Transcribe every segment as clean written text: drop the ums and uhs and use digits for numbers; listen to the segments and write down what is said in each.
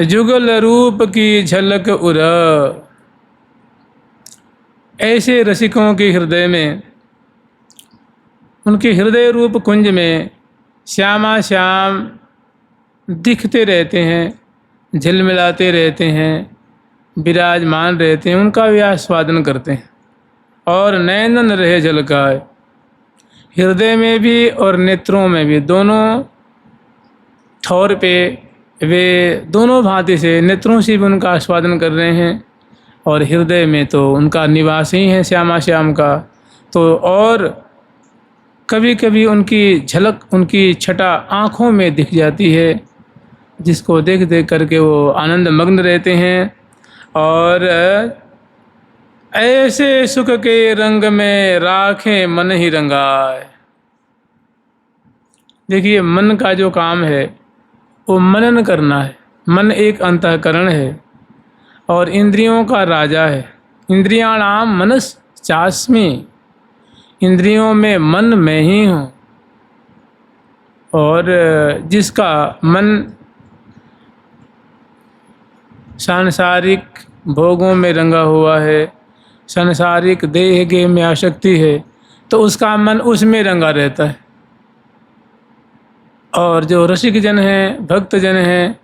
जुगल रूप की झलक उर। ऐसे रसिकों के हृदय में, उनके हृदय रूप कुंज में श्यामा श्याम दिखते रहते हैं, झिलमिलाते रहते हैं, विराजमान रहते हैं, उनका भी आस्वादन करते हैं। और नैनन रहे झलकाए, हृदय में भी और नेत्रों में भी, दोनों ठौर पे वे दोनों भांति से, नेत्रों से भी उनका आस्वादन कर रहे हैं और हृदय में तो उनका निवास ही है श्यामा श्याम का। तो और कभी कभी उनकी झलक, उनकी छटा आँखों में दिख जाती है, जिसको देख देख करके वो आनंद मग्न रहते हैं। और ऐसे सुख के रंग में राखें मन ही रंगाए। देखिए, मन का जो काम है वो मनन करना है। मन एक अंतःकरण है और इंद्रियों का राजा है। इंद्रियाणाम मनस चास्मि, इंद्रियों में मन मैं ही हूँ। और जिसका मन सांसारिक भोगों में रंगा हुआ है, सांसारिक देह गेह में आसक्ति है, तो उसका मन उसमें रंगा रहता है। और जो रसिक जन हैं, भक्त जन हैं,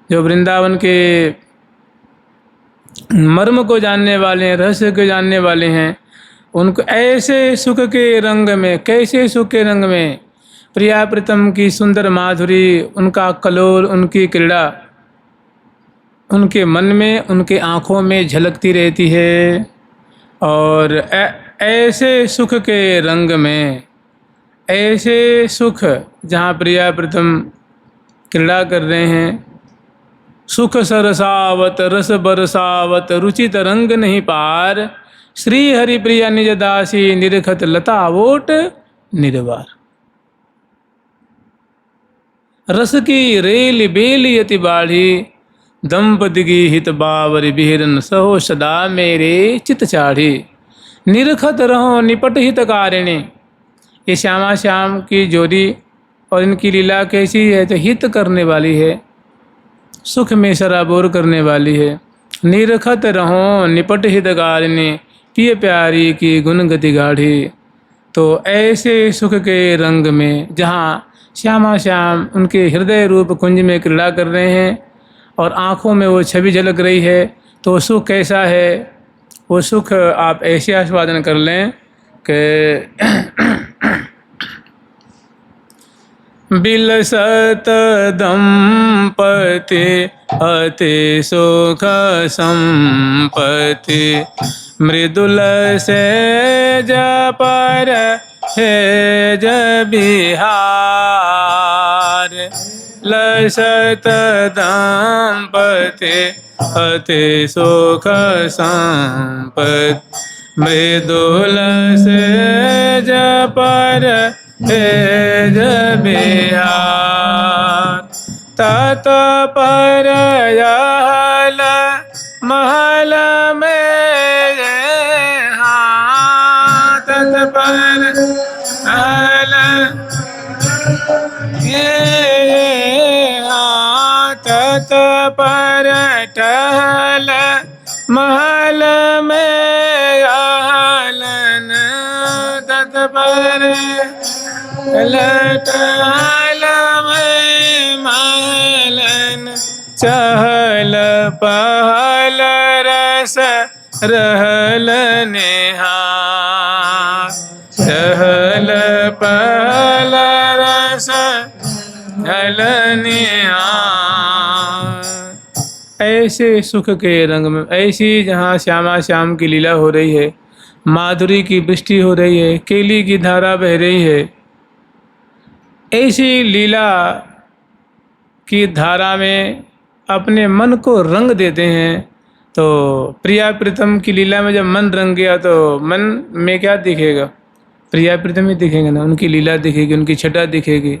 जो वृंदावन के मर्म को जानने वाले हैं, रहस्य को जानने वाले हैं, उनको ऐसे सुख के रंग में, कैसे सुख के रंग में, प्रिया प्रीतम की सुंदर माधुरी, उनका कलोल, उनकी क्रीड़ा उनके मन में, उनके आँखों में झलकती रहती है। और ऐसे सुख के रंग में, ऐसे सुख जहाँ प्रिया प्रीतम क्रीड़ा कर रहे हैं, सुख सरसावत रस बरसावत रुचि तरंग नहीं पार, श्री हरि प्रिया निज दासी निरखत लता वोट निर्वार। रस की रेल बेल यति बाढ़ी, दंपति की हित बावरी बिहरन सहो सदा मेरे चित चाढ़ी, निरखत रहो निपट हित कारिणी। ये श्यामा श्याम की जोड़ी और इनकी लीला कैसी है, तो हित करने वाली है, सुख में सराबोर करने वाली है। निरखत रहो निपट हित कारिणी, पिय प्यारी की गुण गति गाढ़ी। तो ऐसे सुख के रंग में जहाँ श्यामा श्याम उनके हृदय रूप कुंज में क्रीड़ा कर रहे हैं और आँखों में वो छवि झलक रही है, तो सुख कैसा है, वो सुख आप ऐसे आस्वादन कर लें कि बिलसत दंपति अति सुख संपत्ति, मृदुल से जपर है बिहार। लसत दंपति अति सुख संपत्ति, मृदुल से जपर तेज बिहार। तत पर यहल महल में, हाँ तत पर यहल तत पर टहल महल में आहलन, तत पर लटहल में महलन, चहल पहल रस रहल निहार। चहल पहल रस रहल निहार। ऐसे सुख के रंग में, ऐसी जहाँ श्यामा श्याम की लीला हो रही है, माधुरी की वृष्टि हो रही है, केली की धारा बह रही है, ऐसी लीला की धारा में अपने मन को रंग देते हैं। तो प्रिया प्रीतम की लीला में जब मन रंग गया तो मन में क्या दिखेगा, प्रिया प्रीतम ही दिखेंगे ना, उनकी लीला दिखेगी, उनकी छटा दिखेगी।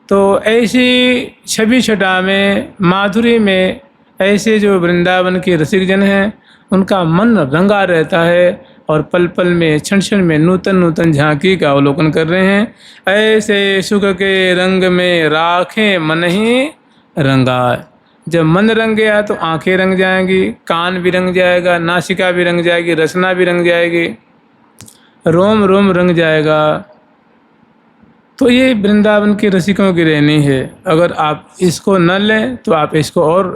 तो ऐसी छवि छटा में, माधुरी में, ऐसे जो वृंदावन के रसिक जन हैं, उनका मन रंगा रहता है और पल पल में, क्षण क्षण में नूतन नूतन झांकी का अवलोकन कर रहे हैं। ऐसे सुख के रंग में राखें मन ही रंगाए। जब मन रंग गया तो आंखें रंग जाएंगी, कान भी रंग जाएगा, नासिका भी रंग जाएगी, रसना भी रंग जाएगी, रोम रोम रंग जाएगा। तो ये वृंदावन के रसिकों की रहनी है। अगर आप इसको न लें तो आप इसको और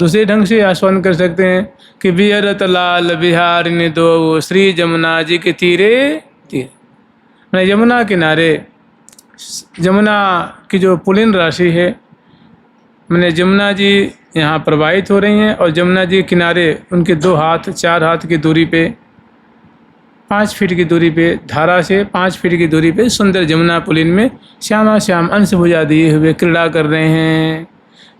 दूसरे ढंग से आस्वादन कर सकते हैं कि बिहरत लाल बिहारिनी दो श्री जमुना जी के तीरे तीर। मैं यमुना किनारे, यमुना की जो पुलिन राशि है, मैंने यमुना जी यहाँ प्रवाहित हो रही हैं और यमुना जी किनारे उनके 2 हाथ 4 हाथ की दूरी पे, 5 फीट की दूरी पे, धारा से 5 फीट की दूरी पे सुंदर यमुना पुलिन में श्यामा श्याम अंश भुजा दिए हुए क्रीड़ा कर रहे हैं।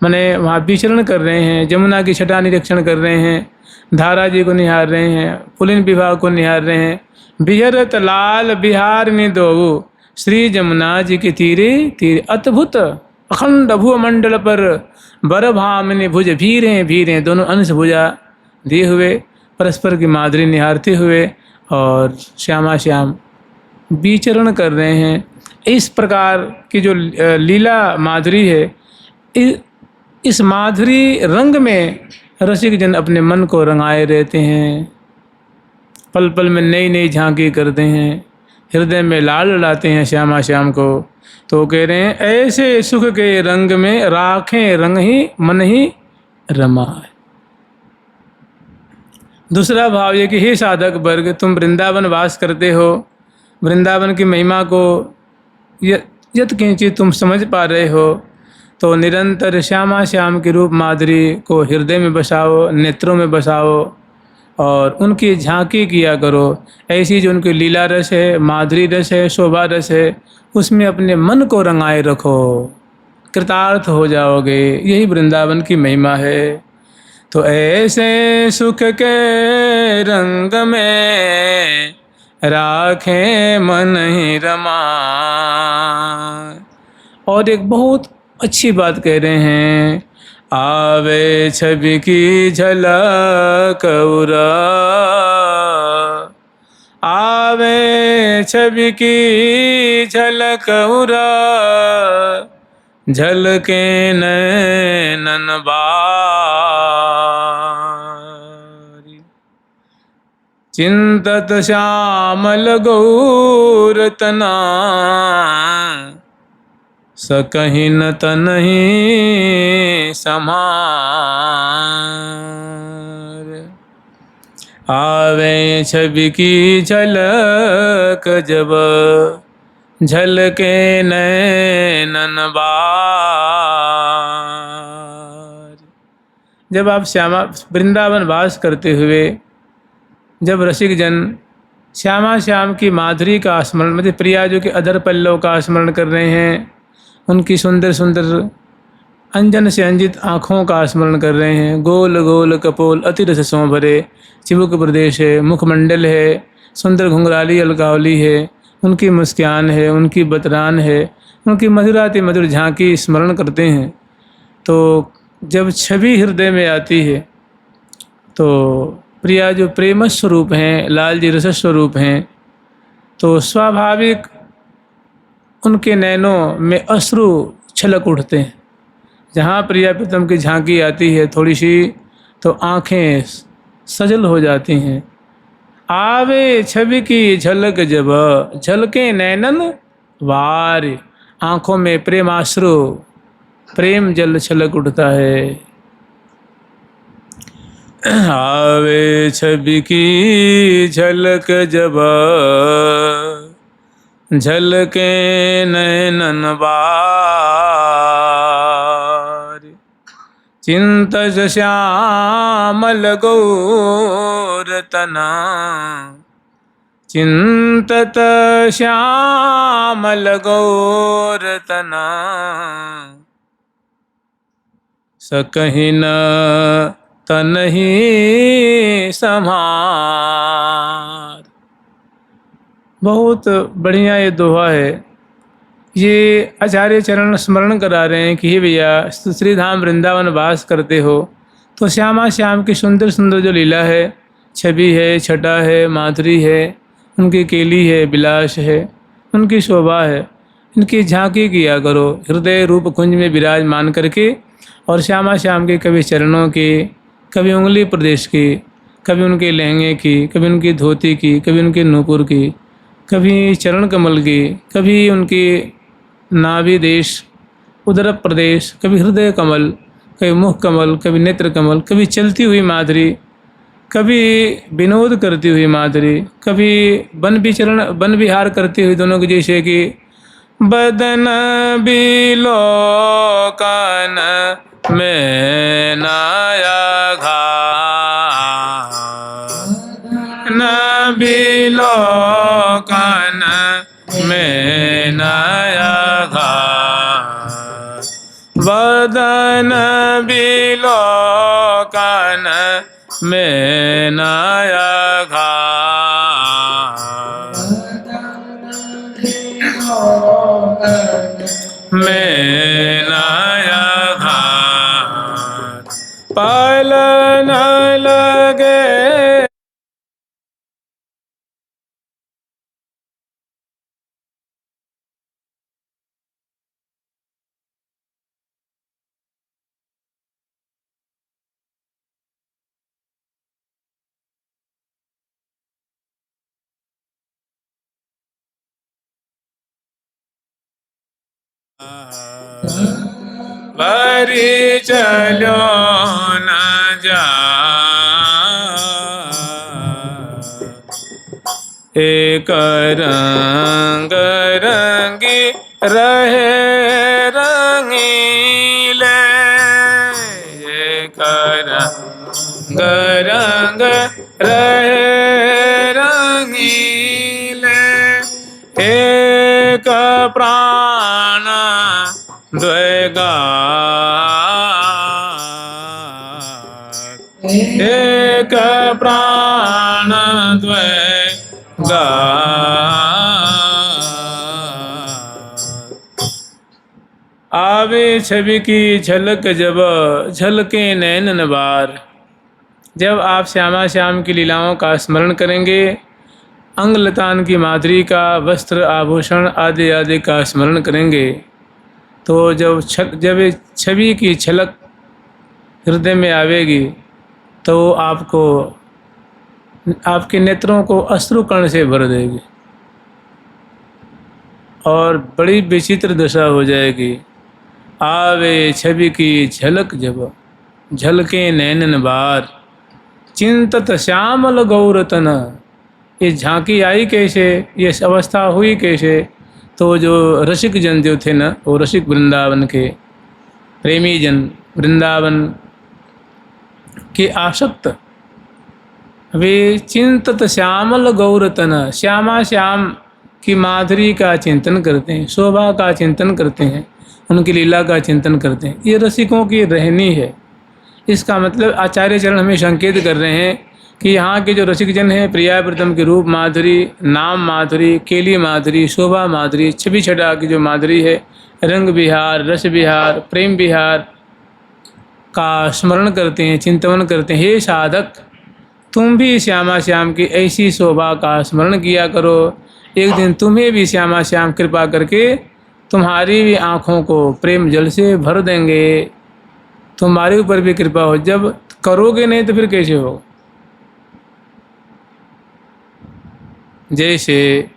मैंने वहाँ विचरण कर रहे हैं, यमुना की छटा निरीक्षण कर रहे हैं, धारा जी को निहार रहे हैं, पुलिन विभाग को निहार रहे हैं। बिहरत लाल बिहार में दो श्री जमुना जी के तीरे तीरे, अद्भुत अखंड भूमंडल पर बरभामिनी भुज भीरें भीरें, दोनों अंश भुजा दिए हुए परस्पर की माधुरी निहारते हुए और श्यामा श्याम विचरण कर रहे हैं। इस प्रकार की जो लीला माधुरी है, इस माधुरी रंग में रसिक जन अपने मन को रंगाए रहते हैं, पल पल में नई नई झांकी करते हैं, हृदय में लाल लाते हैं श्यामा श्याम को। तो कह रहे हैं ऐसे सुख के रंग में राखें रंग ही मन ही रमाए। दूसरा भाव ये कि हे साधक वर्ग, तुम वृंदावन वास करते हो, वृंदावन की महिमा को यत किंचित तुम समझ पा रहे हो, तो निरंतर श्यामा श्याम के रूप माधुरी को हृदय में बसाओ, नेत्रों में बसाओ और उनकी झांकी किया करो। ऐसी जो उनकी लीला रस है, माधुरी रस है, शोभा रस है, उसमें अपने मन को रंगाए रखो, कृतार्थ हो जाओगे। यही वृंदावन की महिमा है। तो ऐसे सुख के रंग में राखे मन ही रमा। और एक बहुत अच्छी बात कह रहे हैं, आवे छवि की झलक उरा, आवे छवि की झलक उरा, झलके नैनन बारी। चिंतत श्यामल गौर तना, सकहि न तनहि समार। आवे छवि की झलक जब, झलके नैनन बार। जब आप श्यामा वृंदावन वास करते हुए, जब रसिक जन श्यामा श्याम की माधुरी का स्मरण, मतलब प्रिया जो कि अधर पल्लव का स्मरण कर रहे हैं, उनकी सुंदर सुंदर अंजन से अंजित आँखों का स्मरण कर रहे हैं, गोल गोल कपोल अति रसों भरे चिबुक प्रदेश है, मुखमंडल है, सुंदर घुंघराली अलकावली है, उनकी मुस्कान है, उनकी बतरान है, उनकी मधुराति मधुर झांकी स्मरण करते हैं। तो जब छवि हृदय में आती है तो प्रिया जो प्रेम स्वरूप हैं, लाल जी रस स्वरूप हैं, तो स्वाभाविक उनके नैनों में अश्रु छलक उठते हैं। जहाँ प्रिया प्रीतम की झांकी आती है थोड़ी सी, तो आँखें सजल हो जाती हैं। आवे छवि की झलक जब, झलके नैनन वार, आँखों में प्रेमाश्रु, प्रेम जल छलक उठता है। आवे छवि की झलक जब, झलके नैनन बार। चिंतत श्यामल गौर तना, चिंतत श्यामल गौर तना, सकहि न तनहि समार। बहुत बढ़िया ये दोहा है। ये आचार्य चरण स्मरण करा रहे हैं कि हे भैया, श्री धाम वृंदावन वास करते हो तो श्यामा श्याम की सुंदर सुंदर जो लीला है, छवि है, छटा है, माधुरी है, उनकी केली है, विलास है, उनकी शोभा है, इनकी झांकी किया करो हृदय रूप कुंज में विराजमान करके। और श्यामा श्याम के कभी चरणों की, कभी उंगली प्रदेश की, कभी उनके लहंगे की, कभी उनकी धोती की, कभी उनके नूपुर की, कभी चरण कमल की, कभी उनकी नाभि देश, उदर प्रदेश, कभी हृदय कमल, कभी मुख कमल, कभी नेत्र कमल, कभी चलती हुई माधुरी, कभी विनोद करती हुई माधुरी, कभी वन विहार करती हुई दोनों की, जैसे कि बदन बिलोकन में नया घाट, न बिलोकन में नया घाट, बदन बिलोकन में नया घाट, में नया घाट, पल न लगे भरी चलो न जा, एक रंग रंगी रहे रंगीले, एक रंग रंग रहे रंगीले, एक प्राण द्वैगात, एक प्राण द्वैगात, आवे छवि की झलक जब झलके नैनन बार। जब आप श्यामा श्याम की लीलाओं का स्मरण करेंगे, अंगलतान की माधुरी का, वस्त्र आभूषण आदि आदि का स्मरण करेंगे, तो जब छवि की झलक हृदय में आवेगी तो आपको, आपके नेत्रों को अश्रुकण से भर देगी और बड़ी विचित्र दशा हो जाएगी। आवे छवि की झलक जब झलके नैनन बार, चिंतत श्यामल गौरतन। ये झांकी आई कैसे, ये अवस्था हुई कैसे? तो जो रसिक जन जो थे ना, वो रसिक वृंदावन के प्रेमी जन, वृंदावन के आसक्त, वे चिंतत श्यामल गौरतन, श्यामा श्याम की माधुरी का चिंतन करते हैं, शोभा का चिंतन करते हैं, उनकी लीला का चिंतन करते हैं। ये रसिकों की रहनी है। इसका मतलब आचार्य चरण हमें संकेत कर रहे हैं कि यहाँ के जो रसिक जन हैं, प्रियाव्रतम की रूप माधुरी, नाम माधुरी, केली माधुरी, शोभा माधुरी, छवि छटा की जो माधुरी है, रंग विहार, रस विहार, प्रेम विहार का स्मरण करते हैं, चिंतन करते हैं। हे साधक, तुम भी श्यामा श्याम की ऐसी शोभा का स्मरण किया करो। एक दिन तुम्हें भी श्यामा श्याम कृपा करके तुम्हारी भी आँखों को प्रेम जल से भर देंगे, तुम्हारे ऊपर भी कृपा हो। जब करोगे नहीं तो फिर कैसे होगा? जैसे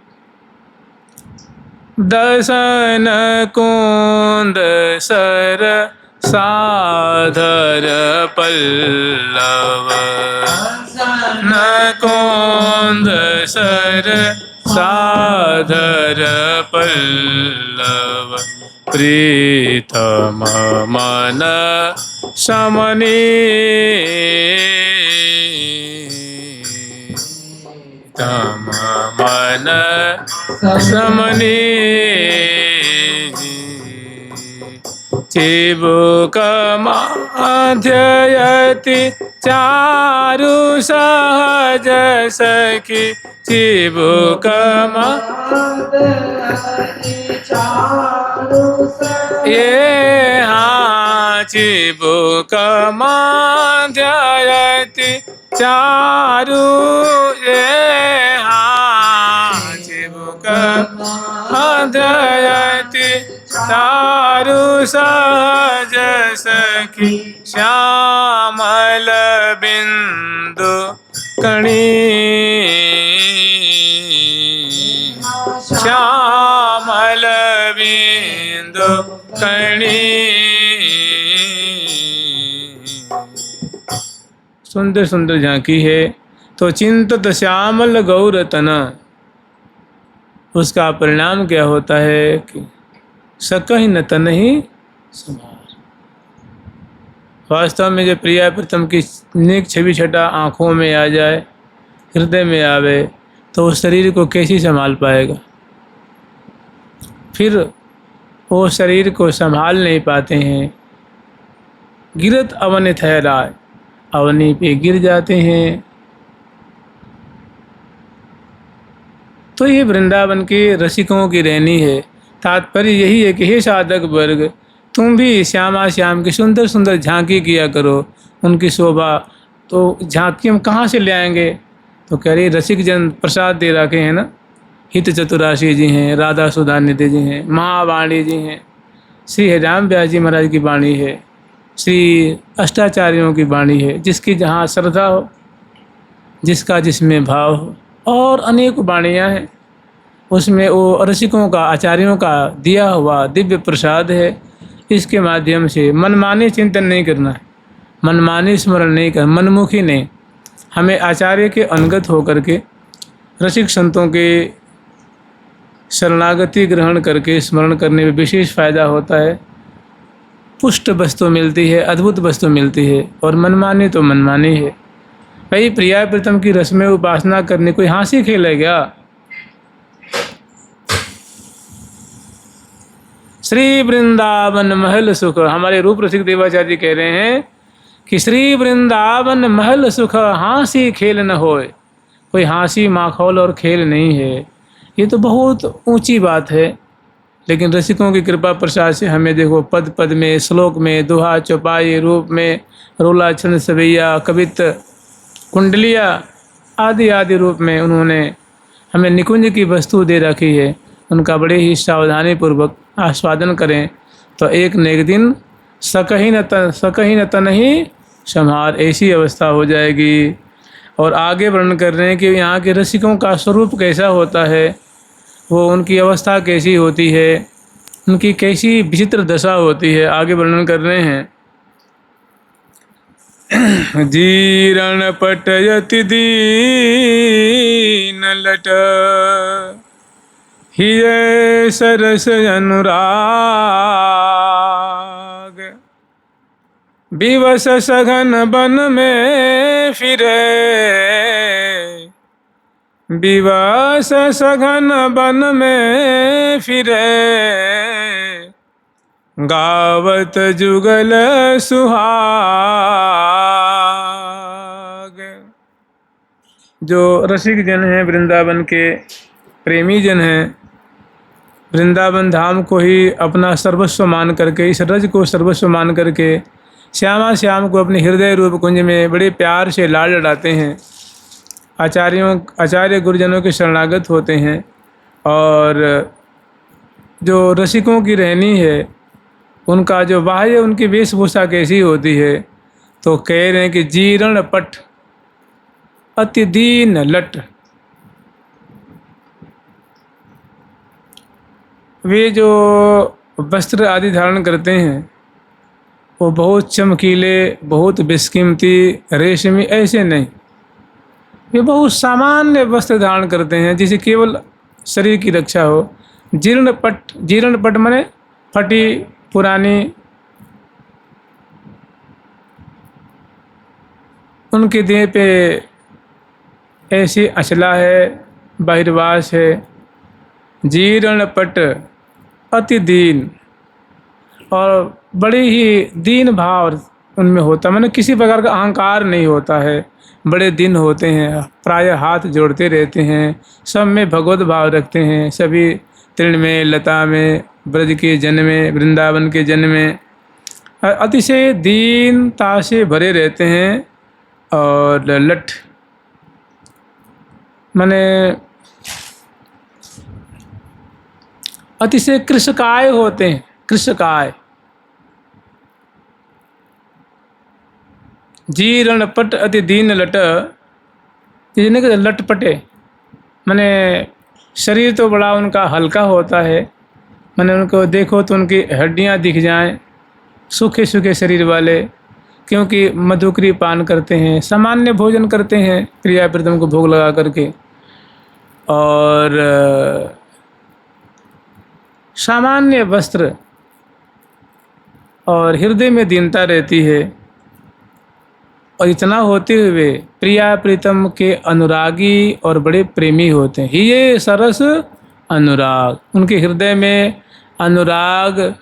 दसन कुंद सर साधर पल्लव, न कुंद सर साधर पल्लव, प्रीतम मन समनी, तम मन समनी, चिबुक माध्ययति चारु सहज सखी, चिबुक ये हाँ, चिबुक माध्ययति चारु, ये हाँ, चिबुक माध्ययति तारु सहज सखी श्यामल बिंदु कणी श्यामल बिंदु कणी। सुंदर सुंदर झांकी है। तो चिंतत श्यामल गौरतन, उसका परिणाम क्या होता है कि सकहि न तनहि समार। वास्तव में जब प्रिया प्रीतम की नेक छवि छटा आँखों में आ जाए, हृदय में आवे, तो उस शरीर को कैसे संभाल पाएगा। फिर वो शरीर को संभाल नहीं पाते हैं। गिरत अवन ठहराए, अवनी पे गिर जाते हैं। तो ये वृंदावन के रसिकों की रहनी है। तात्पर्य यही है कि हे साधक वर्ग, तुम भी श्यामा श्याम की सुंदर सुंदर झांकी किया करो। उनकी शोभा तो झांकी हम कहाँ से ले आएंगे। तो कह रही रसिक जन प्रसाद दे रखे हैं ना। हित चतुराशी जी हैं, राधा सुधा निधि जी हैं, महावाणी जी हैं, श्री हरिराम व्यास जी महाराज की वाणी है, श्री अष्टाचार्यों की वाणी है। जिसकी जहाँ श्रद्धा हो, जिसका जिसमें भाव हो, और अनेक वाणियाँ हैं। उसमें वो रसिकों का, आचार्यों का दिया हुआ दिव्य प्रसाद है। इसके माध्यम से मनमानी चिंतन नहीं करना है, मनमानी स्मरण नहीं करना, मनमुखी नहीं। हमें आचार्य के अनुगत होकर के रसिक संतों के शरणागति ग्रहण करके स्मरण करने में विशेष फायदा होता है। पुष्ट वस्तु मिलती है, अद्भुत वस्तु मिलती है। और मनमानी तो मनमानी है। भाई प्रिया प्रीतम की रस में उपासना करने कोई हंसी खेल है क्या। श्री वृंदावन महल सुख, हमारे रूप रसिक देवाचार्य जी कह रहे हैं कि श्री वृंदावन महल सुख हंसी खेल न होए। कोई हंसी माखौल और खेल नहीं है। ये तो बहुत ऊंची बात है। लेकिन रसिकों की कृपा प्रसाद से हमें देखो पद पद में, श्लोक में, दोहा चौपाई रूप में, रोला छंद सवैया, कवित कुंडलिया आदि आदि रूप में उन्होंने हमें निकुंज की वस्तु दे रखी है। उनका बड़े ही सावधानी पूर्वक आस्वादन करें तो एक न एक दिन सकहि न तनहि समार, ऐसी अवस्था हो जाएगी। और आगे वर्णन कर रहे हैं कि यहाँ के रसिकों का स्वरूप कैसा होता है, वो उनकी अवस्था कैसी होती है, उनकी कैसी विचित्र दशा होती है। आगे वर्णन कर रहे हैं। जीर्ण पटयति दीन लट, हिय सरस अनुराग, विवश सघन बन में फिरे, विवश सघन बन में फिरे, गावत जुगल सुहाग। जो रसिक जन हैं, वृंदावन के प्रेमी जन हैं, वृंदावन धाम को ही अपना सर्वस्व मान करके, इस रज को सर्वस्व मान करके श्यामा श्याम को अपने हृदय रूप कुंज में बड़े प्यार से लाड लड़ाते हैं। आचार्य गुरुजनों के शरणागत होते हैं। और जो रसिकों की रहनी है, उनका जो बाह्य उनकी वेशभूषा कैसी होती है, तो कह रहे हैं कि जीर्ण पट अति दीन लट। वे जो वस्त्र आदि धारण करते हैं वो बहुत चमकीले, बहुत बेशकीमती, रेशमी ऐसे नहीं। वे बहुत सामान्य वस्त्र धारण करते हैं जिसे केवल शरीर की रक्षा हो। जीर्ण पट माने फटी पुरानी। उनके देह पे ऐसी अचला है, बहिर्वास है। जीर्ण पट अति दीन, और बड़े ही दीन भाव उनमें होता है। माने किसी प्रकार का अहंकार नहीं होता है। बड़े दिन होते हैं, प्रायः हाथ जोड़ते रहते हैं, सब में भगवत भाव रखते हैं। सभी तृण में, लता में, ब्रज के जन में, वृंदावन के जन में अतिशय दीनता से भरे रहते हैं। और लट माने अतिशय कृशकाय होते हैं। कृषकाय जीर्ण पट अति दीन लट, जिन्हें कहते लटपटे, माने शरीर तो बड़ा उनका हल्का होता है, माने उनको देखो तो उनकी हड्डियां दिख जाएं, सूखे सूखे शरीर वाले, क्योंकि मधुकरी पान करते हैं, सामान्य भोजन करते हैं प्रिया प्रीतम को भोग लगा करके, और सामान्य वस्त्र, और हृदय में दीनता रहती है। और इतना होते हुए प्रिया प्रीतम के अनुरागी और बड़े प्रेमी होते हैं। ये सरस अनुराग, उनके हृदय में अनुराग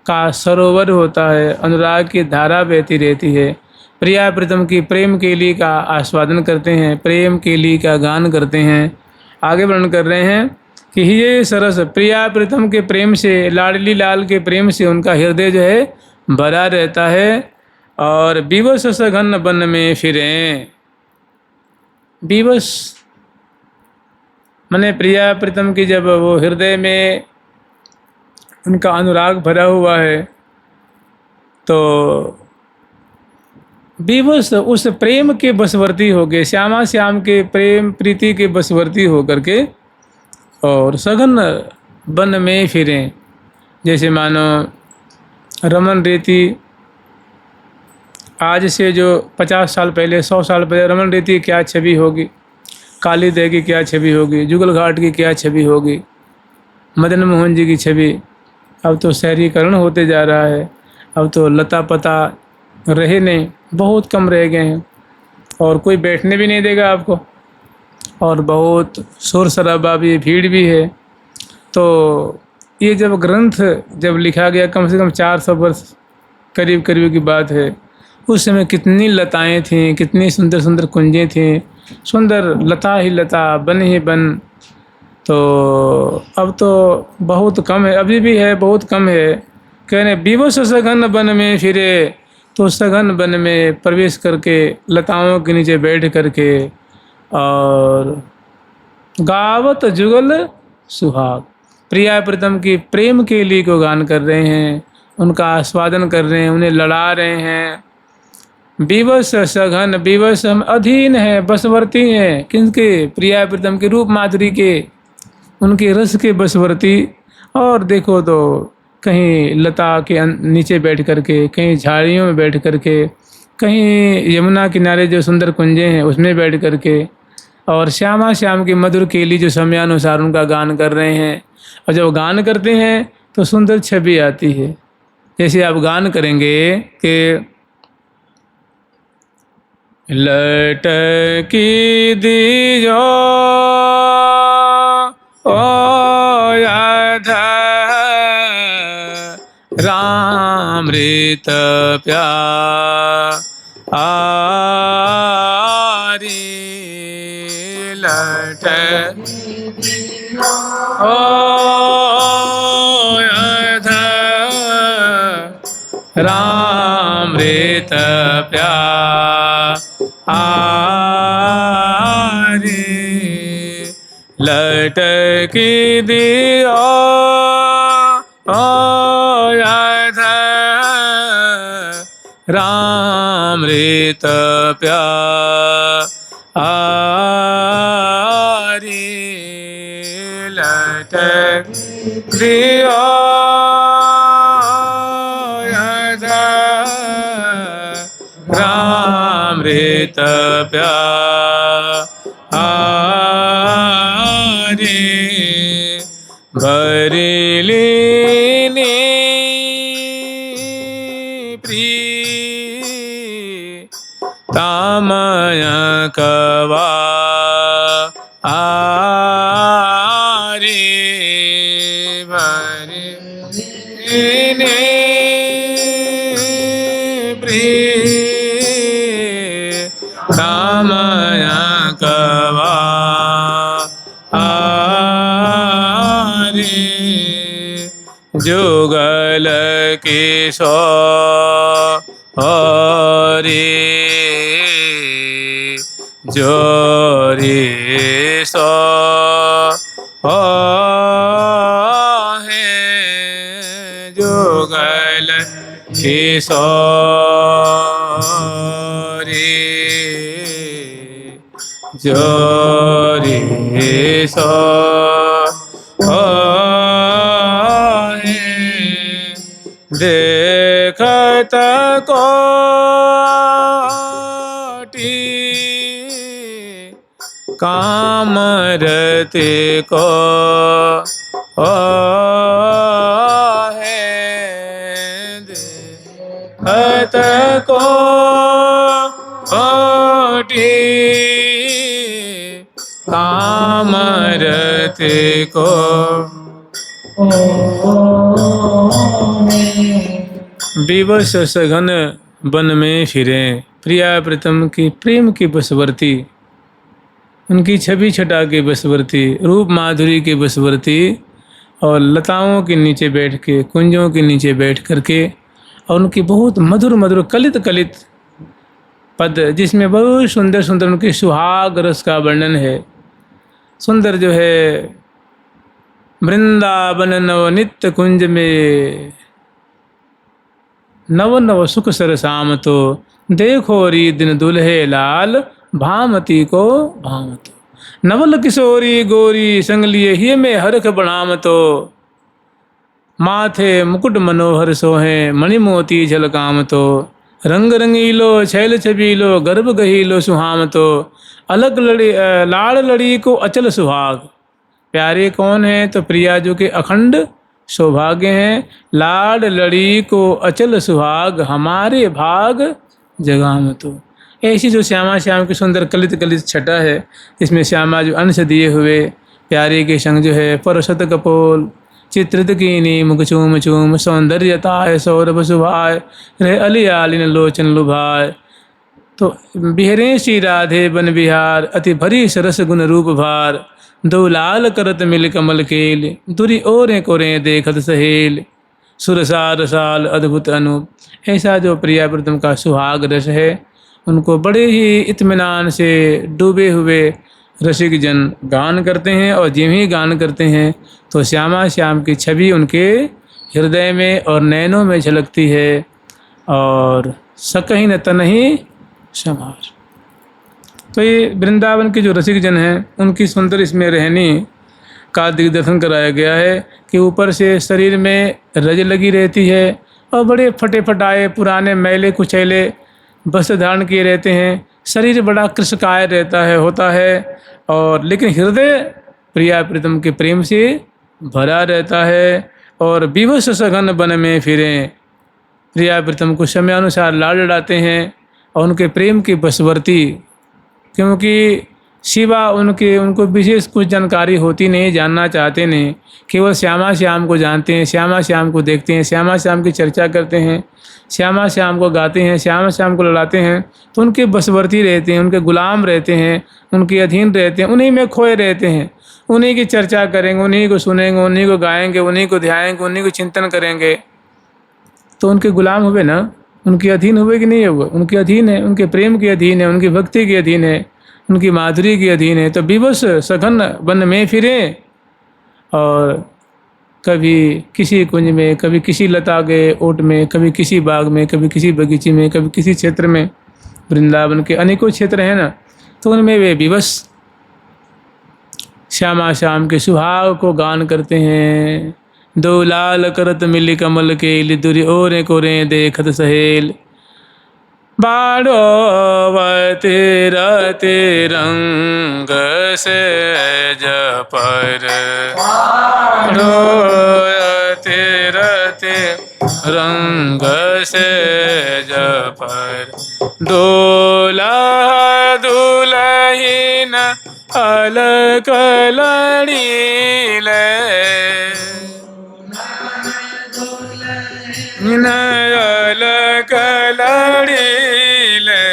का सरोवर होता है, अनुराग की धारा बहती रहती है। प्रिया प्रीतम की प्रेम केली का आस्वादन करते हैं, प्रेम केली का गान करते हैं। आगे वर्णन कर रहे हैं कि ये सरस, प्रिया प्रीतम के प्रेम से, लाडली लाल के प्रेम से उनका हृदय जो है भरा रहता है। और विवश सघन वन में फिरें, विवश माने प्रिया प्रीतम की जब वो हृदय में उनका अनुराग भरा हुआ है, तो विवश उस प्रेम के बसवर्ती हो गए, श्यामा श्याम के प्रेम प्रीति के बसवर्ती हो करके, और सघन वन में फिरें। जैसे मानो रमन रेती, आज से जो 50 साल पहले, 100 साल पहले रमन रेती की क्या छवि होगी, काली देह की क्या छवि होगी, जुगल घाट की क्या छवि होगी, मदन मोहन जी की छवि। अब तो शहरीकरण होते जा रहा है, अब तो लता पता रहे नहीं, बहुत कम रह गए हैं, और कोई बैठने भी नहीं देगा आपको, और बहुत शोर शराबा भी, भीड़ भी है। तो ये जब ग्रंथ जब लिखा गया, कम से कम 400 वर्ष करीब करीब की बात है, उस समय कितनी लताएं थीं, कितनी सुंदर सुंदर कुंजें थीं, सुंदर लता ही लता, बन ही बन। तो अब तो बहुत कम है, अभी भी है, बहुत कम है। कहने विवश सघन वन में फिरे, तो सघन वन में प्रवेश करके लताओं के नीचे बैठ करके और गावत जुगल सुहाग, प्रिया प्रीतम की प्रेम के लिए को गान कर रहे हैं, उनका आस्वादन कर रहे हैं, उन्हें लड़ा रहे हैं। विवश सघन, विवश हम अधीन हैं, बसवर्ती हैं, किनके? प्रिया प्रीतम के रूप माधुरी के, उनके रस के बसवर्ती। और देखो तो कहीं लता के नीचे बैठ करके, कहीं झाड़ियों में बैठ करके, कहीं यमुना किनारे जो सुंदर कुंजें हैं उसमें बैठ करके, और श्यामा श्याम की मधुर केली जो समयानुसार उनका गान कर रहे हैं। और जब गान करते हैं तो सुंदर छवि आती है। जैसे आप गान करेंगे कि लटकी दीजो ओ रामृत प्यारी, लट ओ रामृत प्यारी, लटकी दियो रामृत प्यारी, लटक दियो रामृत प्यारी, भरिलीनी तामय कवा आरी, भरिलीनी तामय कवा आरी, जुगल किशोरी, जोरी सो है जो किशोरी जोरी सो देखत कोटि कामरते को है देखत कोटि कामरते को विवश सघन वन में फिरें। प्रिया प्रीतम की प्रेम की बसवर्ती, उनकी छवि छटा के बसवर्ती, रूप माधुरी के बसवर्ती, और लताओं के नीचे बैठ के, कुंजों के नीचे बैठ करके, और उनकी बहुत मधुर मधुर कलित कलित पद, जिसमें बहुत सुंदर सुंदर उनके सुहाग रस का वर्णन है। सुंदर जो है वृंदावन नव नित्य कुंज में नव नव सुख सरसाम तो देखो री दिन दुल्हे लाल भामती को भामतो नवल किशोरी गोरी संग लिए ही में हरख बढ़ाम तो माथे मुकुट मनोहर सोहे मणिमोती झलकाम तो रंग रंगीलो छैल छबीलो गर्भ गहीलो सुहाम तो अलग लड़ी लाड़ लड़ी को अचल सुहाग। प्यारे कौन है? तो प्रिया जो के अखंड सौभाग्य हैं। लाड़ लड़ी को अचल सुहाग हमारे भाग जगाम तो। ऐसी जो श्यामा श्याम की सुंदर कलित कलित छटा है, इसमें श्यामा जो अंश दिए हुए प्यारे के संग जो है परशत कपोल चित्रित कीनी मुख चूम चूम सौंदर्यताय सौरभ सुभाय रहे अलियालिन लोचन लुभाय। तो बिहरे श्री राधे बन बिहार अति भरी सरस गुण रूप भार दो लाल करत मिल कमल केल दुरी ओरे कोरे देखत सहेल सुरसार साल अद्भुत अनूप। ऐसा जो प्रिया प्रीतम का सुहाग रस है, उनको बड़े ही इत्मीनान से डूबे हुए रसिक जन गान करते हैं, और जिम ही गान करते हैं तो श्यामा श्याम की छवि उनके हृदय में और नैनों में झलकती है, और सकहीं न तनहीं समार। तो ये वृंदावन के जो रसिक जन हैं, उनकी सुंदर इसमें रहनी का दिग्दर्शन कराया गया है कि ऊपर से शरीर में रज लगी रहती है, और बड़े फटे फटाए पुराने मैले कुचैले वस्त्र धारण किए रहते हैं, शरीर बड़ा कृशकाय रहता है होता है, और लेकिन हृदय प्रिया प्रीतम के प्रेम से भरा रहता है। और विवश सघन वन में फिरें, प्रिया प्रीतम को समयानुसार लाड़ लड़ाते हैं, और उनके प्रेम की बसवर्ती, क्योंकि शिवा उनको विशेष कुछ जानकारी होती नहीं, जानना चाहते नहीं, केवल श्यामा श्याम को जानते हैं, श्यामा श्याम को देखते हैं, श्यामा श्याम की चर्चा करते हैं, श्यामा श्याम को गाते हैं, श्यामा श्याम को लड़ाते हैं, तो उनके बसवर्ती रहते हैं, उनके गुलाम रहते हैं, उनके अधीन रहते हैं, उन्हीं में खोए रहते हैं, उन्हीं की चर्चा करेंगे, उन्हीं को सुनेंगे, उन्हीं को गाएंगे, उन्हीं को ध्याएंगे, उन्हीं को चिंतन करेंगे। तो उनके गुलाम हुए ना, उनके अधीन हुए कि नहीं हुए? उनके अधीन है, उनके प्रेम के अधीन है, उनकी भक्ति के अधीन है, उनकी माधुरी के अधीन है। तो विवश सघन वन में फिरें, और कभी किसी कुंज में, कभी किसी लता के ओट में, कभी किसी बाग में, कभी किसी बगीचे में, कभी किसी क्षेत्र में। वृंदावन के अनेकों क्षेत्र हैं ना, तो उनमें वे विवश श्यामा श्याम के सुहाग को गान करते हैं। दो लाल करत मिली कमल के लिदुरी ओरे कोरे देखत सहेल बाड़ोवते रते रंग से जपर बाड़ोवते रते रंग से जपर दोला दुलहीन अलक लड़ीले अलक लड़ीले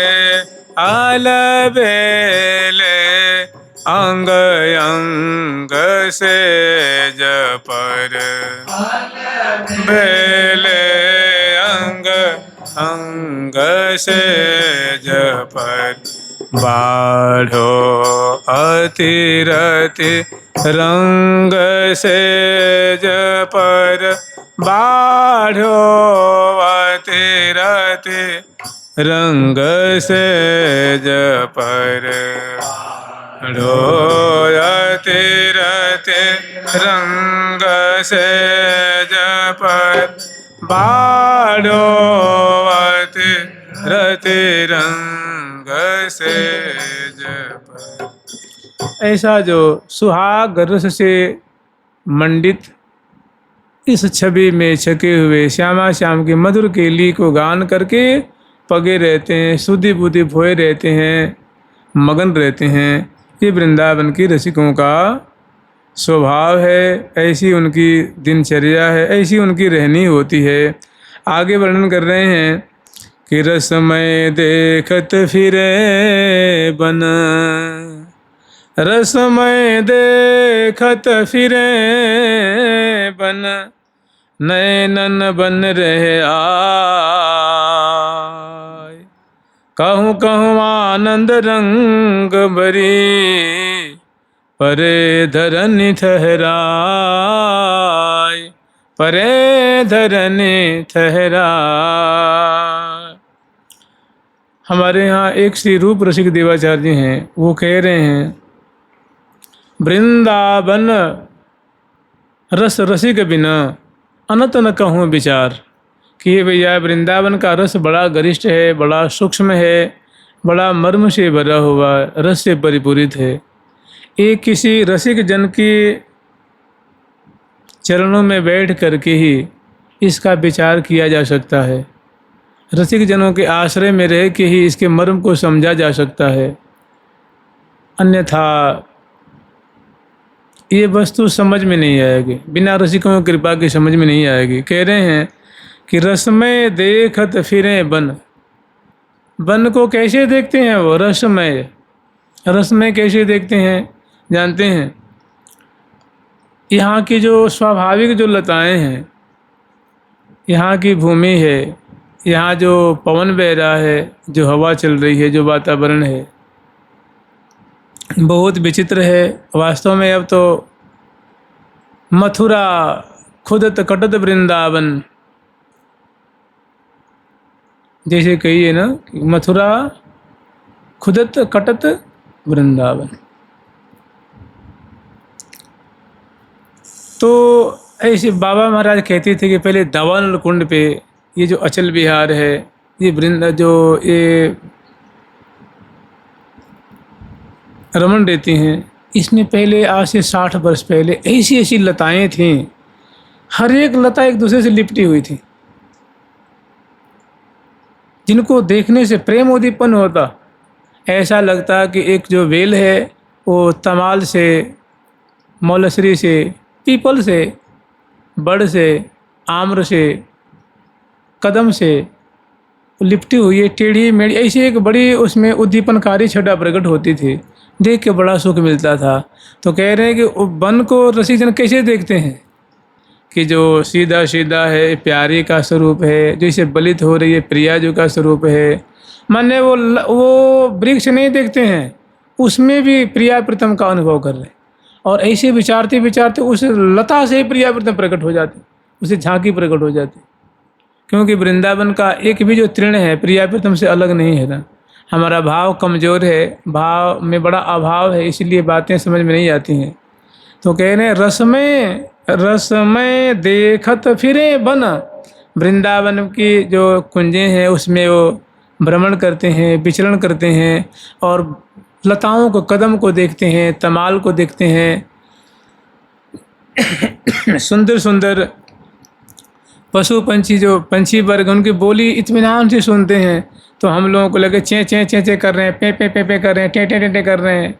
आल बेले अंग अंग से जपर बेले अंग अंग से जपर बाढ़ो अतिरति रंग से जपर बाढ़ो अति रंग सेज पर ढोयते रते रंग सेज पर बाढ़ोवते रते रंग सेज पर। ऐसा जो सुहाग रस से मंडित इस छवि में छके हुए श्यामा श्याम की मधुर केली को गान करके पगे रहते हैं, शुद्धि बुद्धि भोए रहते हैं, मगन रहते हैं। ये वृंदावन की रसिकों का स्वभाव है, ऐसी उनकी दिनचर्या है, ऐसी उनकी रहनी होती है। आगे वर्णन कर रहे हैं कि रसमय देखत फिरे बन, रसमय देखत फिरे बन, नैनन बन रहे आय। कहूँ कहूँ आनंद रंग भरी, परे धरनी ठहराय, परे धरनी ठहराय। हमारे यहाँ एक श्री रूप रसिक देवाचार्य जी हैं, वो कह रहे हैं वृंदावन रस रसिक बिना अनंत न कहूँ विचार। कि भैया वृंदावन का रस बड़ा गरिष्ठ है, बड़ा सूक्ष्म है, बड़ा मर्म से भरा हुआ, रस से परिपूरित है। एक किसी रसिक जन के चरणों में बैठ करके ही इसका विचार किया जा सकता है, रसिक जनों के आश्रय में रह के ही इसके मर्म को समझा जा सकता है। अन्यथा ये वस्तु समझ में नहीं आएगी, बिना रसिकों की कृपा की समझ में नहीं आएगी। कह रहे हैं कि रसमय देखत फिरे बन, बन को कैसे देखते हैं वो? रसमय, रसमय कैसे देखते हैं जानते हैं? यहाँ की जो स्वाभाविक जो लताएं हैं, यहाँ की भूमि है, यहाँ जो पवन बह रहा है, जो हवा चल रही है, जो वातावरण है, बहुत विचित्र है वास्तव में। अब तो मथुरा खुदत कटत वृंदावन, जैसे कहिए ना, मथुरा खुदत कटत वृंदावन। तो ऐसे बाबा महाराज कहते थे कि पहले दावानल कुंड पे ये जो अचल विहार है, ये जो ये रमन रहती हैं, इसमें पहले आज से 60 वर्ष पहले ऐसी ऐसी लताएं थीं, हर एक लता एक दूसरे से लिपटी हुई थी, जिनको देखने से प्रेम उद्दीपन होता। ऐसा लगता कि एक जो वेल है वो तमाल से, मौलसरी से, पीपल से, बड़ से, आम्र से, कदम से लिपटी हुई है, टेढ़ी मेढ़ी, ऐसी एक बड़ी उसमें उद्दीपनकारी छटा प्रकट होती थी, देख के बड़ा सुख मिलता था। तो कह रहे हैं कि वन को रसिक जन कैसे देखते हैं कि जो सीधा सीधा है, प्यारी का स्वरूप है, जो इसे बलित हो रही है, प्रियाजू का स्वरूप है। माने वो वृक्ष नहीं देखते हैं, उसमें भी प्रिया प्रीतम का अनुभव कर रहे हैं, और ऐसे विचारते विचारते उस लता से ही प्रिया प्रीतम प्रकट हो जाती, उसे झांकी प्रकट हो जाती। क्योंकि वृंदावन का एक भी जो तृण है प्रिया प्रीतम से अलग नहीं है ना। हमारा भाव कमज़ोर है, भाव में बड़ा अभाव है, इसलिए बातें समझ में नहीं आती हैं। तो कह रहे हैं रसमय देखत फिरे बन, वृंदावन की जो कुंजें हैं उसमें वो भ्रमण करते हैं, विचरण करते हैं, और लताओं को, कदम को देखते हैं, तमाल को देखते हैं, सुंदर सुंदर पशु पंछी, जो पंछी वर्ग, उनकी बोली इत्मीनान से सुनते हैं। तो हम लोगों को लगे चें चें चें चें कर रहे हैं, पे पे पे पे कर रहे हैं, टे टे टे टे कर रहे हैं,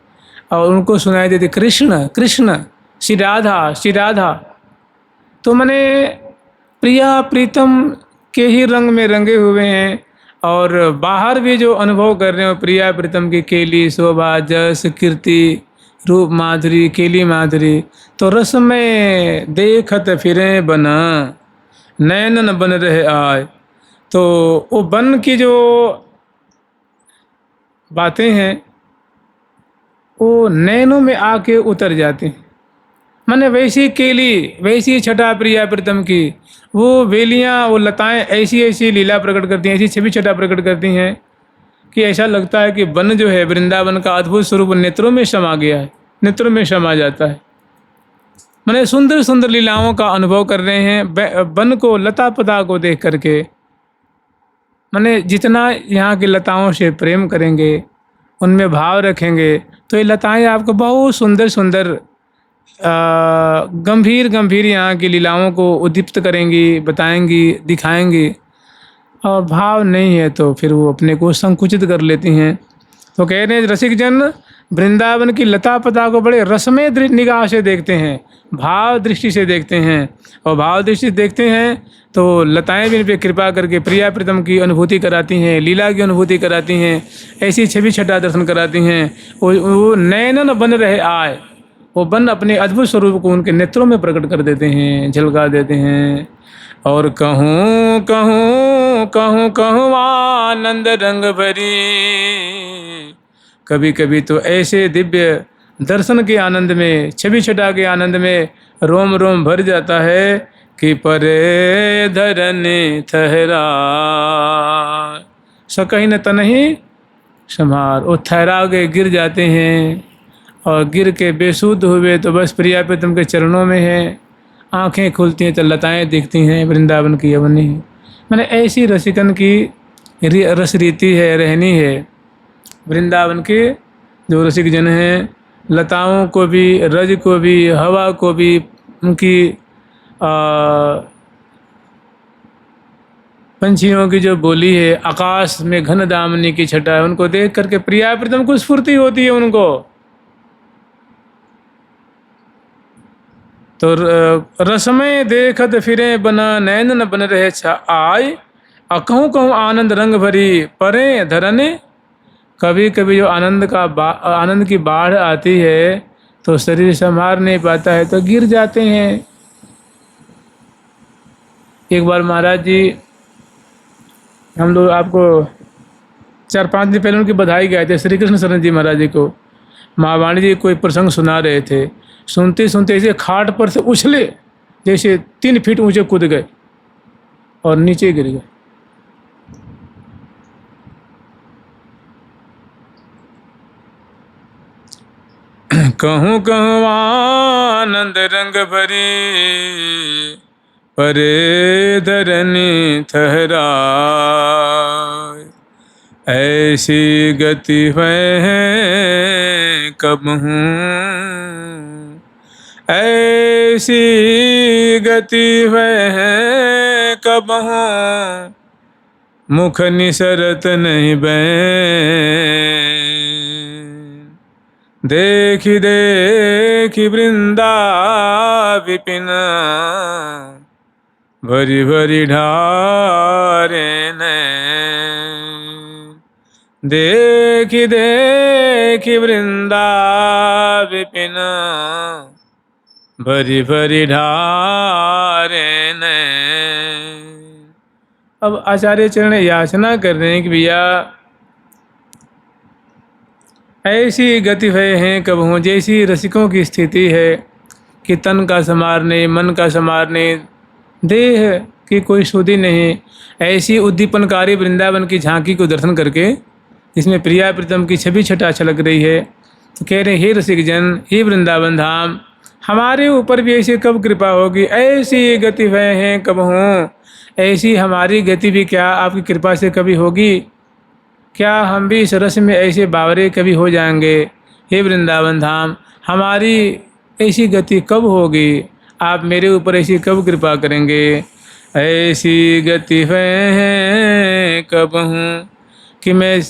और उनको सुनाई देती कृष्ण कृष्ण, श्री राधा श्री राधा। तो मैंने प्रिया प्रीतम के ही रंग में रंगे हुए हैं, और बाहर भी जो अनुभव कर रहे हो प्रिया प्रीतम की केली, शोभा, जस, कीर्ति, रूप माधुरी, केली माधुरी। तो रस में देखत फिरे बना, नैनन बन रहे आय। तो वो बन की जो बातें हैं वो नैनों में आके उतर जाती हैं। मैंने वैसी केली, वैसी छटा प्रिया प्रीतम की, वो वेलियाँ, वो लताएं ऐसी ऐसी लीला प्रकट करती हैं, ऐसी छवि छटा प्रकट करती हैं कि ऐसा लगता है कि वन जो है वृंदावन का अद्भुत स्वरूप नेत्रों में समा गया है, नेत्रों में समा जाता है। मैंने सुंदर सुंदर लीलाओं का अनुभव कर रहे हैं वन को, लता पता को देख करके। मैंने जितना यहाँ की लताओं से प्रेम करेंगे, उनमें भाव रखेंगे, तो ये लताएं आपको बहुत सुंदर सुंदर गंभीर गंभीर यहाँ की लीलाओं को उद्दीप्त करेंगी, बताएंगी, दिखाएंगी। और भाव नहीं है तो फिर वो अपने को संकुचित कर लेती हैं। तो कह रहे हैं रसिक जन वृंदावन की लता पता को बड़े रसमय निगाह से देखते हैं, भाव दृष्टि से देखते हैं। और भाव दृष्टि से देखते हैं तो लताएं भी इन पर कृपा करके प्रिया प्रीतम की अनुभूति कराती हैं, लीला की अनुभूति कराती हैं, ऐसी छवि छटा दर्शन कराती हैं। वो नयनन बन रहे आए, वो बन अपने अद्भुत स्वरूप को उनके नेत्रों में प्रकट कर देते हैं, झलका देते हैं। और कहूँ कहूँ कहूँ कहूँ आनंद रंग भरी, कभी कभी तो ऐसे दिव्य दर्शन के आनंद में, छवि छटा के आनंद में रोम रोम भर जाता है कि परे धरन ठहरा सकही न तनहि संभार। वो ठहरा के गिर जाते हैं, और गिर के बेसुध हुए तो बस प्रिया प्रीतम के चरणों में है। आंखें खुलती हैं तो लताएं दिखती हैं वृंदावन की अवनी। मैंने ऐसी रसिकन की रस रीति है, रहनी है। वृंदावन के जो रसिक जन हैं, लताओं को भी, रज को भी, हवा को भी, उनकी पंछियों की जो बोली है, आकाश में घन दामनी की छटा है, उनको देख करके प्रिया प्रीतम को स्फूर्ति होती है उनको। तो रसमय देखत फिरे बना, नैन न बन रहे आय, कहूँ कहूँ आनंद रंग भरी परे धरने। कभी कभी जो आनंद की बाढ़ आती है तो शरीर संभाल नहीं पाता है तो गिर जाते हैं। एक बार महाराज जी, हम लोग आपको 4-5 दिन पहले उनकी बधाई गए थे, श्री कृष्ण शरण जी महाराज जी को। महावाणी जी कोई प्रसंग सुना रहे थे, सुनते सुनते ऐसे खाट पर से उछले जैसे 3 फीट ऊंचे कूद गए और नीचे गिर गए। कहूँ कहूँ आनंद रंग भरी परे धरनी ठहरा, ऐसी गति है कब हूँ, ऐसी गति है कब हूँ, मुख निसरत नहीं बैन। देखी देखी वृंदा विपिन, भरी भरी ढारे नैन। देखी देखी वृंदा विपिन, भरी भरी ढारे नैन। अब आचार्य चरण याचना कर रहे हैं कि भैया ऐसी गति हैं कब हों, जैसी रसिकों की स्थिति है कि तन का संवारने, मन का संवारने, देह की कोई सुधि नहीं। ऐसी उद्दीपनकारी वृंदावन की झांकी को दर्शन करके, जिसमें प्रिया प्रीतम की छवि छटा छलक रही है, तो कह रहे हे रसिक जन, हे वृंदावन धाम, हमारे ऊपर भी ऐसी कब कृपा होगी, ऐसी गति हैं कब हों, ऐसी हमारी गति भी क्या आपकी कृपा से कभी होगी? क्या हम भी इस रस में ऐसे बावरे कभी हो जाएंगे? हे वृंदावन धाम, हमारी ऐसी गति कब होगी? आप मेरे ऊपर ऐसी कब कृपा करेंगे? ऐसी गति है कब हूँ कि मैं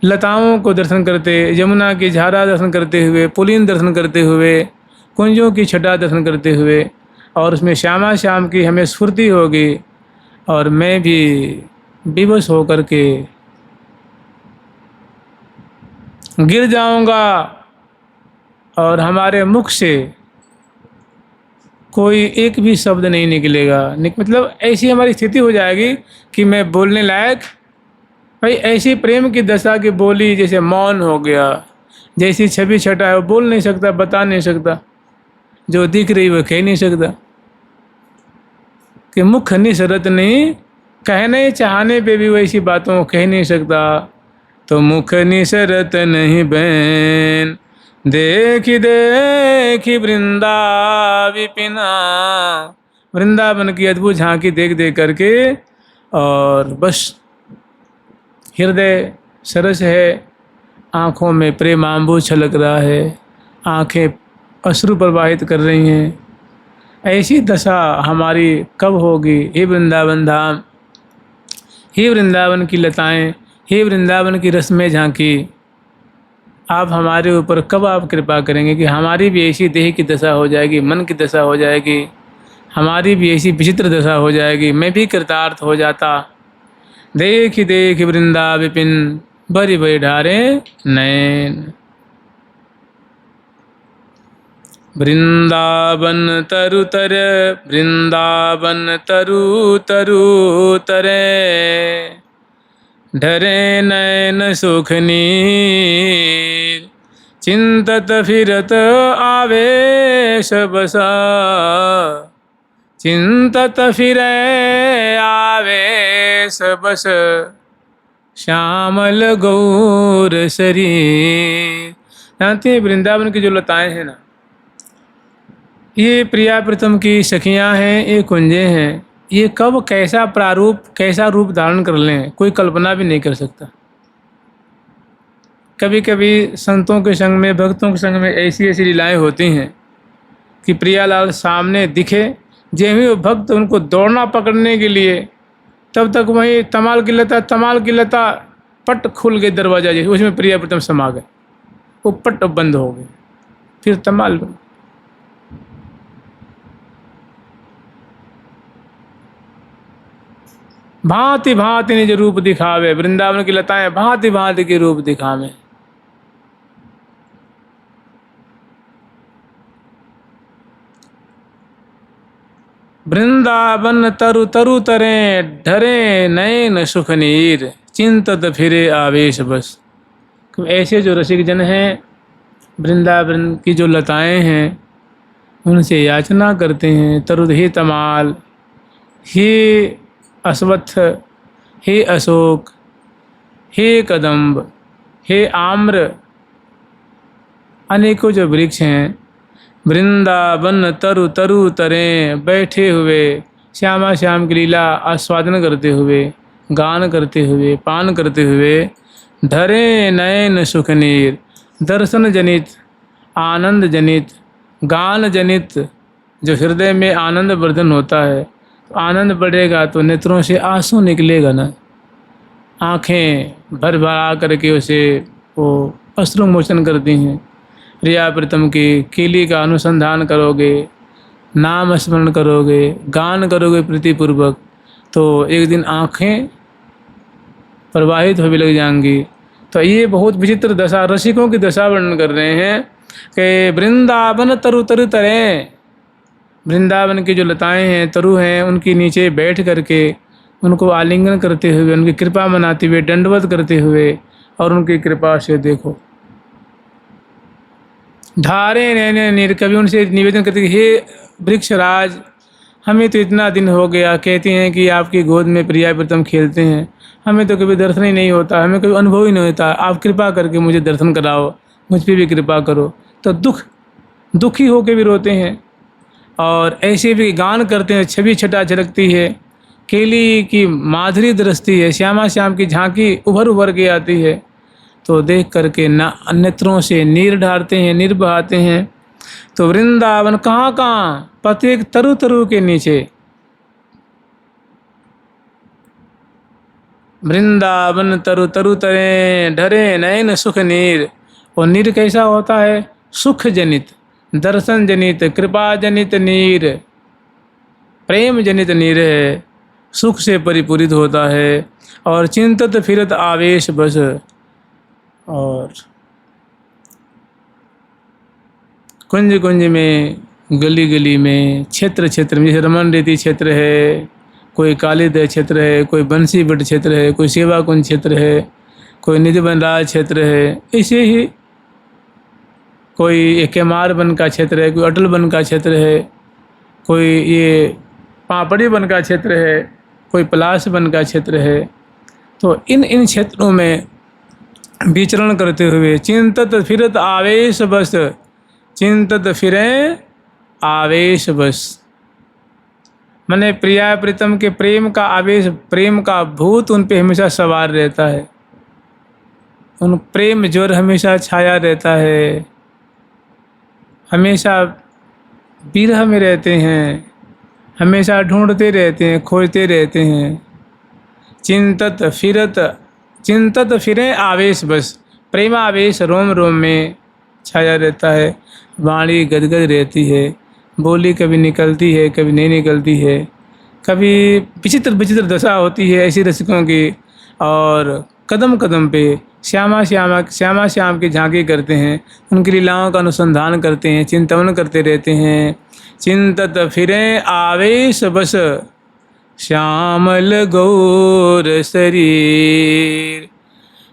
लताओं को दर्शन करते, यमुना की धारा दर्शन करते हुए, पुलिन दर्शन करते हुए, कुंजों की छटा दर्शन करते हुए, और उसमें श्यामा श्याम की हमें स्फूर्ति होगी, और मैं भी विवश होकर के गिर जाऊंगा, और हमारे मुख से कोई एक भी शब्द नहीं निकलेगा। मतलब ऐसी हमारी स्थिति हो जाएगी कि मैं बोलने लायक, भाई ऐसी प्रेम की दशा की बोली जैसे मौन हो गया, जैसी छवि छटा है वो बोल नहीं सकता, बता नहीं सकता। जो दिख रही वो कह नहीं सकता, कि मुख निसरत नहीं, कहने चाहने पे भी वैसी बातों को कह नहीं सकता। तो मुख निसरत नहीं बैन, देखी देखी वृंदा विपिना। वृंदावन की अद्भुत झांकी देख देख करके और बस हृदय सरस है, आँखों में प्रेमांबु छलक रहा है, आँखें अश्रु प्रवाहित कर रही हैं। ऐसी दशा हमारी कब होगी? हे वृंदावन धाम, हे वृंदावन की लताएं, हे वृंदावन की रस्में झांकी, आप हमारे ऊपर कब आप कृपा करेंगे कि हमारी भी ऐसी देह की दशा हो जाएगी, मन की दशा हो जाएगी, हमारी भी ऐसी विचित्र दशा हो जाएगी, मैं भी कृतार्थ हो जाता। देख देख वृंदा विपिन, बड़ी बड़ी ढारे नैन। वृंदावन तरु तर, वृंदावन तरु तरु तरे, ढरे नैन सुख नीर, चिंतत फिरत आवेश बसा, चिंतत फिरे आवेश बस, श्यामल गौर शरीर। जानते हैं वृंदावन की जो लताएं हैं ना, ये प्रिया प्रीतम की सखियां हैं, ये कुंजे हैं, ये कब कैसा प्रारूप कैसा रूप धारण कर लें कोई कल्पना भी नहीं कर सकता। कभी कभी संतों के संग में, भक्तों के संग में ऐसी ऐसी लीलाएं होती हैं कि प्रियालाल सामने दिखे, जब ही वो भक्त उनको दौड़ना पकड़ने के लिए, तब तक वहीं तमाल की लता पट खुल गई दरवाजा, जैसे उसमें प्रिया प्रीतम समा गए, वो पट बंद हो गए, फिर तमाल बंद। भांति भांति निज रूप दिखावे, वृंदावन की लताएं भांति भांति के रूप दिखावे। वृंदावन तरु तरु तरे, ढरे नयन सुख नीर, चिंतत फिरे आवेश बस। ऐसे जो रसिक जन हैं, वृंदावन की जो लताएं हैं उनसे याचना करते हैं, तरु हे तमाल, हे अश्वत्थ, हे अशोक, हे कदम्ब, हे आम्र, अनेकों जो वृक्ष हैं, वृंदावन तरु तरु तरे, बैठे हुए श्यामा श्याम की लीला आस्वादन करते हुए, गान करते हुए, पान करते हुए, ढरे नयन सुख नीर, दर्शन जनित, आनंद जनित, गान जनित, जो हृदय में आनंद वर्धन होता है, तो आनंद बढ़ेगा तो नेत्रों से आंसू निकलेगा ना, आँखें भर भरा करके उसे वो अश्रु मोचन करती हैं। प्रिया प्रीतम की केली का अनुसंधान करोगे, नाम स्मरण करोगे, गान करोगे प्रीतिपूर्वक, तो एक दिन आँखें प्रवाहित होने लग जाएंगी। तो ये बहुत विचित्र दशा, रसिकों की दशा वर्णन कर रहे हैं कि वृंदावन तरु तरु तरे, वृंदावन की जो लताएं हैं, तरु हैं, उनके नीचे बैठ करके उनको आलिंगन करते हुए, उनकी कृपा मनाते हुए, दंडवत करते हुए, और उनकी कृपा से देखो ढारे नैने नीर। कभी उनसे निवेदन करते कि हे वृक्षराज, हमें तो इतना दिन हो गया, कहते हैं कि आपकी गोद में प्रिया प्रीतम खेलते हैं, हमें तो कभी दर्शन ही नहीं होता, हमें कभी अनुभव ही नहीं होता, आप कृपा करके मुझे दर्शन कराओ, मुझ पर भी कृपा करो। तो दुखी होकर भी रोते हैं, और ऐसे भी गान करते हैं, छवि छटा झलकती है, केली की माधुरी दरसती है, श्यामा श्याम की झांकी उभर उभर के आती है, तो देख करके नेत्रों से नीर ढारते हैं, नीर बहाते हैं। तो वृंदावन कहाँ प्रत्येक तरु तरु के नीचे, वृंदावन तरु तरु तरे, ढरे नयन सुख नीर। और नीर कैसा होता है? सुख जनित, दर्शन जनित, कृपा जनित नीर, प्रेम जनित नीर है, सुख से परिपूरित होता है। और चिंतत फिरत आवेश बस, और कुंज कुंज में, गली गली में, क्षेत्र क्षेत्र में, जैसे रमन रीति क्षेत्र है, कोई कालीदय क्षेत्र है, कोई बंसी बट क्षेत्र है, कोई सेवा कुंज क्षेत्र है, कोई निधि बनराज क्षेत्र है, ऐसे ही कोई ये केमार वन का क्षेत्र है, कोई अटल वन का क्षेत्र है, कोई ये पापड़ी वन का क्षेत्र है, कोई पलाश वन का क्षेत्र है। तो इन क्षेत्रों में विचरण करते हुए चिंतत फिरत आवेश बस, चिंतत फिरें आवेश बस, माने प्रिया प्रीतम के प्रेम का आवेश, प्रेम का भूत उन पे हमेशा सवार रहता है, उन प्रेम जोर हमेशा छाया रहता है, हमेशा विरह में रहते हैं, हमेशा ढूंढते रहते हैं, खोजते रहते हैं। चिंतत फिरें आवेश बस, प्रेमावेश रोम रोम में छाया रहता है। वाणी गदगद रहती है, बोली कभी निकलती है कभी नहीं निकलती है, कभी विचित्र विचित्र दशा होती है ऐसी रसिकों की, और कदम कदम पे श्यामा श्याम की झांकी करते हैं, उनकी लीलाओं का अनुसंधान करते हैं, चिंतन करते रहते हैं। चिंतत फिरें आवेश बस, श्यामल गौर शरीर।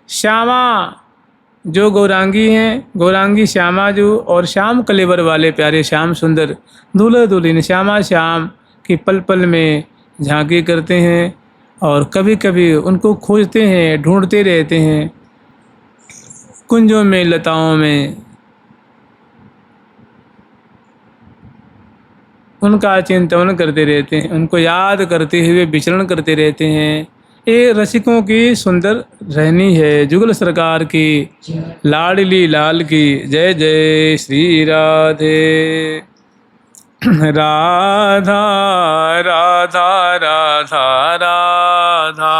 श्यामा जो गौरांगी हैं, गौरांगी श्यामा जो, और श्याम कलेवर वाले प्यारे श्याम सुंदर दूल्हा दुल्हन श्यामा श्याम की पल पल में झांकी करते हैं, और कभी कभी उनको खोजते हैं, ढूंढते रहते हैं, कुंजों में लताओं में उनका चिंतन करते रहते हैं, उनको याद करते हुए विचरण करते रहते हैं। ये रसिकों की सुंदर रहनी है। जुगल सरकार की, लाडली लाल की जय जय श्री राधे। राधा राधा राधा राधा।